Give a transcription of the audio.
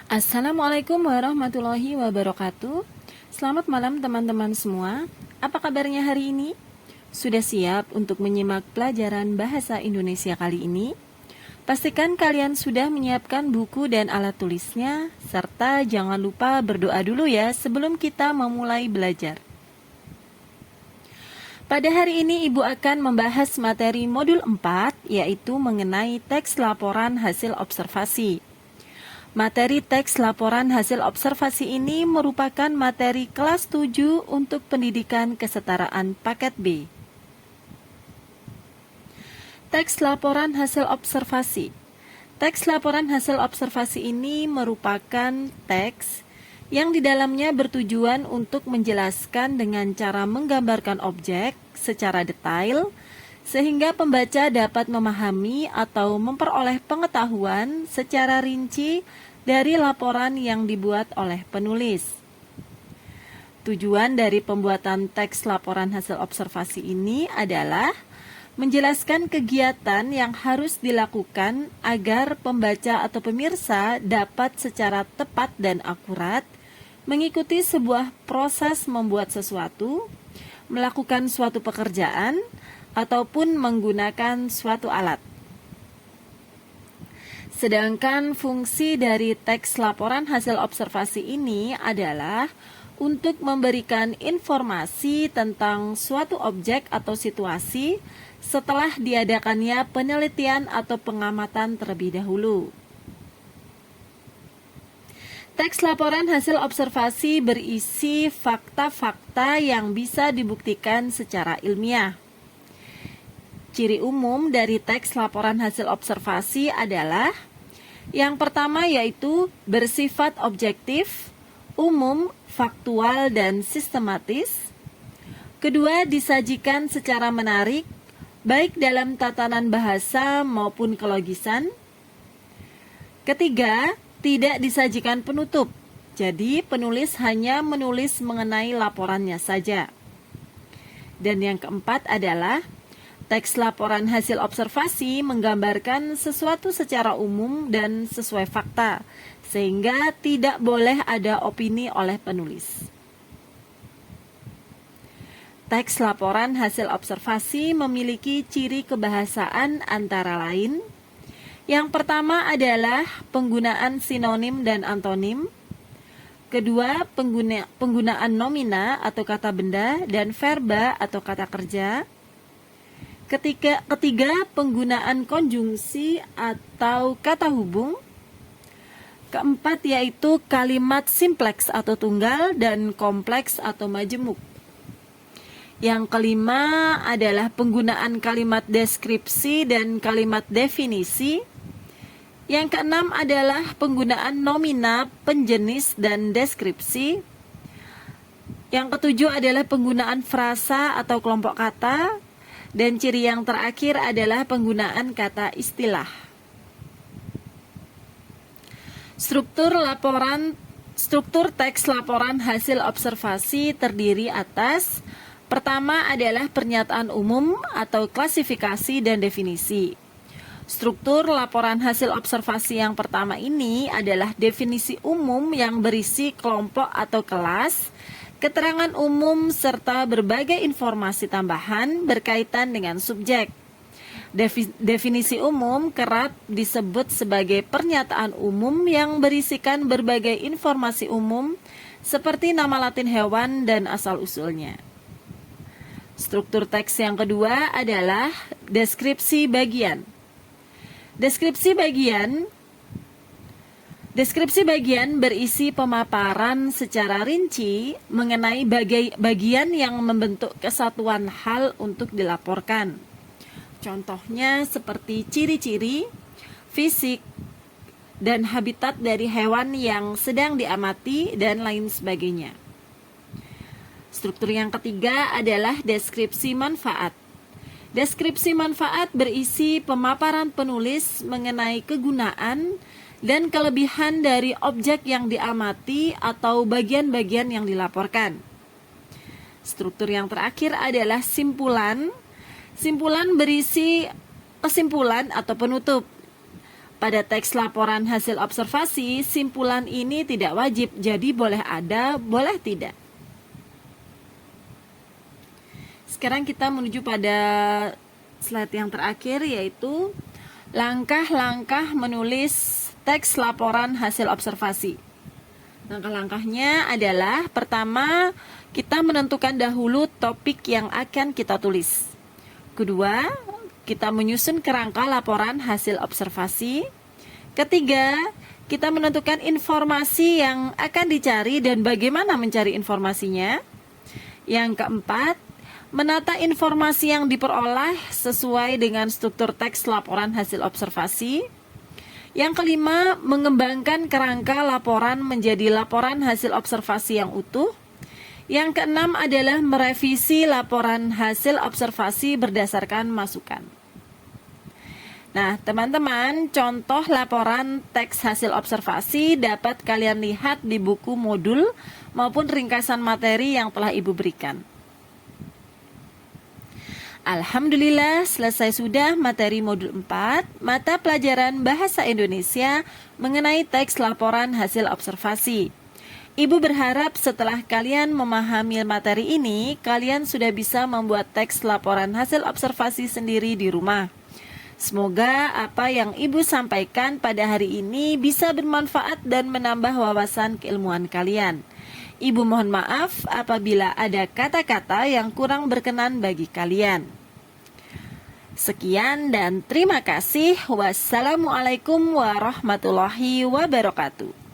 Assalamualaikum warahmatullahi wabarakatuh. Selamat malam teman-teman semua. Apa kabarnya hari ini? Sudah siap untuk menyimak pelajaran bahasa Indonesia kali ini? Pastikan kalian sudah menyiapkan buku dan alat tulisnya, serta jangan lupa berdoa dulu ya sebelum kita memulai belajar. Pada hari ini Ibu akan membahas materi modul 4, yaitu mengenai teks laporan hasil observasi. Materi teks laporan hasil observasi ini merupakan materi kelas 7 untuk pendidikan kesetaraan paket B. Teks laporan hasil observasi. Teks laporan hasil observasi ini merupakan teks yang di dalamnya bertujuan untuk menjelaskan dengan cara menggambarkan objek secara detail, sehingga pembaca dapat memahami atau memperoleh pengetahuan secara rinci dari laporan yang dibuat oleh penulis. Tujuan dari pembuatan teks laporan hasil observasi ini adalah menjelaskan kegiatan yang harus dilakukan agar pembaca atau pemirsa dapat secara tepat dan akurat mengikuti sebuah proses membuat sesuatu, melakukan suatu pekerjaan, ataupun menggunakan suatu alat. Sedangkan fungsi dari teks laporan hasil observasi ini adalah untuk memberikan informasi tentang suatu objek atau situasi setelah diadakannya penelitian atau pengamatan terlebih dahulu. Teks laporan hasil observasi berisi fakta-fakta yang bisa dibuktikan secara ilmiah. Ciri umum dari teks laporan hasil observasi adalah yang pertama yaitu bersifat objektif, umum, faktual, dan sistematis. Kedua, disajikan secara menarik, baik dalam tatanan bahasa maupun kelogisan. Ketiga, tidak disajikan penutup, jadi penulis hanya menulis mengenai laporannya saja. Dan yang keempat adalah teks laporan hasil observasi menggambarkan sesuatu secara umum dan sesuai fakta, sehingga tidak boleh ada opini oleh penulis. Teks laporan hasil observasi memiliki ciri kebahasaan antara lain. Yang pertama adalah penggunaan sinonim dan antonim. Kedua, penggunaan nomina atau kata benda dan verba atau kata kerja. Ketiga, penggunaan konjungsi atau kata hubung. Keempat, yaitu kalimat simpleks atau tunggal dan kompleks atau majemuk. Yang kelima adalah penggunaan kalimat deskripsi dan kalimat definisi. Yang keenam adalah penggunaan nomina, penjenis, dan deskripsi. Yang ketujuh adalah penggunaan frasa atau kelompok kata. Dan ciri yang terakhir adalah penggunaan kata istilah. Struktur teks laporan hasil observasi terdiri atas: pertama adalah pernyataan umum atau klasifikasi dan definisi. Struktur laporan hasil observasi yang pertama ini adalah definisi umum yang berisi kelompok atau kelas, keterangan umum, serta berbagai informasi tambahan berkaitan dengan subjek. Definisi umum kerap disebut sebagai pernyataan umum yang berisikan berbagai informasi umum seperti nama latin hewan dan asal-usulnya. Struktur teks yang kedua adalah deskripsi bagian. Deskripsi bagian berisi pemaparan secara rinci mengenai bagian yang membentuk kesatuan hal untuk dilaporkan. Contohnya seperti ciri-ciri, fisik, dan habitat dari hewan yang sedang diamati, dan lain sebagainya. Struktur yang ketiga adalah deskripsi manfaat. Deskripsi manfaat berisi pemaparan penulis mengenai kegunaan dan kelebihan dari objek yang diamati atau bagian-bagian yang dilaporkan. Struktur yang terakhir adalah simpulan. Simpulan berisi kesimpulan atau penutup. Pada teks laporan hasil observasi, simpulan ini tidak wajib, jadi boleh ada, boleh tidak. Sekarang kita menuju pada slide yang terakhir, yaitu langkah-langkah menulis teks laporan hasil observasi. Langkah-langkahnya adalah, pertama, kita menentukan dahulu topik yang akan kita tulis. Kedua, kita menyusun kerangka laporan hasil observasi. Ketiga, kita menentukan informasi yang akan dicari dan bagaimana mencari informasinya. Yang keempat, menata informasi yang diperoleh sesuai dengan struktur teks laporan hasil observasi. Yang kelima, mengembangkan kerangka laporan menjadi laporan hasil observasi yang utuh. Yang keenam adalah merevisi laporan hasil observasi berdasarkan masukan. Nah, teman-teman, contoh laporan teks hasil observasi dapat kalian lihat di buku modul maupun ringkasan materi yang telah Ibu berikan. Alhamdulillah, selesai sudah materi modul 4, mata pelajaran Bahasa Indonesia mengenai teks laporan hasil observasi. Ibu berharap setelah kalian memahami materi ini, kalian sudah bisa membuat teks laporan hasil observasi sendiri di rumah. Semoga apa yang Ibu sampaikan pada hari ini bisa bermanfaat dan menambah wawasan keilmuan kalian. Ibu mohon maaf apabila ada kata-kata yang kurang berkenan bagi kalian. Sekian dan terima kasih. Wassalamualaikum warahmatullahi wabarakatuh.